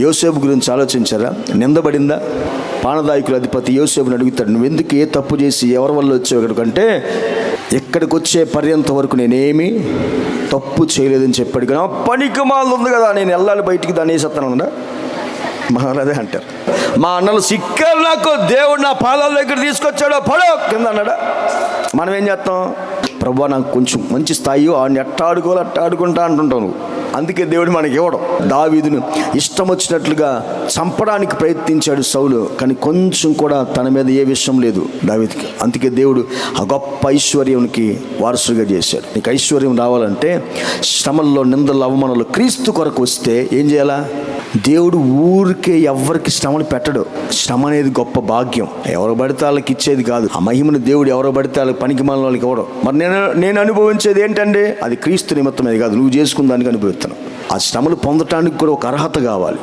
యోసేపు గురించి ఆలోచించారా? నిందబడిందా? పానదాయకుల అధిపతి యోసేపుని అడుగుతాడు, నువ్వు ఎందుకు ఏ తప్పు చేసి ఎవరి వల్ల వచ్చావు ఇక్కడికంటే, ఇక్కడికి వచ్చే పర్యంత వరకు నేనేమి తప్పు చేయలేదని చెప్పాడు. కానీ పనికి మాలు ఉంది కదా, నేను వెళ్ళాలి బయటికి, దాన్ని వేసేస్తాను మహారాజే అంటారు. మా అన్నలు సిక్కలు నాకు దేవుడు నా పాదాల దగ్గర తీసుకొచ్చాడో పడో కింద అన్నాడా? మనం ఏం చేస్తాం? ప్రభువా నాకు కొంచెం మంచి స్థాయి, ఆడిని ఎట్ట ఆడుకోవాలి అట్ట ఆడుకుంటా అంటుంటావు నువ్వు. అందుకే దేవుడు మనకి ఇవ్వడం. దావీదును ఇష్టం వచ్చినట్లుగా చంపడానికి ప్రయత్నించాడు సౌలు, కానీ కొంచెం కూడా తన మీద ఏ విషయం లేదు దావీదుకి. అందుకే దేవుడు ఆ గొప్ప ఐశ్వర్యానికి వారసుగా చేశాడు. నీకు ఐశ్వర్యం రావాలంటే శ్రమల్లో, నిందల్లో, అవమానాలు క్రీస్తు కొరకు వస్తే ఏం చేయాలా? దేవుడు ఊరికే ఎవరికి శ్రమను పెట్టడు. శ్రమ అనేది గొప్ప భాగ్యం, ఎవరు పడితే వాళ్ళకి ఇచ్చేది కాదు. ఆ మహిమను దేవుడు ఎవరు పడితే వాళ్ళకి పనికి మాలిన వాళ్ళకి ఇవ్వడం. మరి నేను అనుభవించేది ఏంటంటే అది క్రీస్తు నిమిత్తమే కాదు, నువ్వు చేసుకున్న దానికి అనుభవిస్తాను. ఆ శ్రమలు పొందటానికి కూడా ఒక అర్హత కావాలి.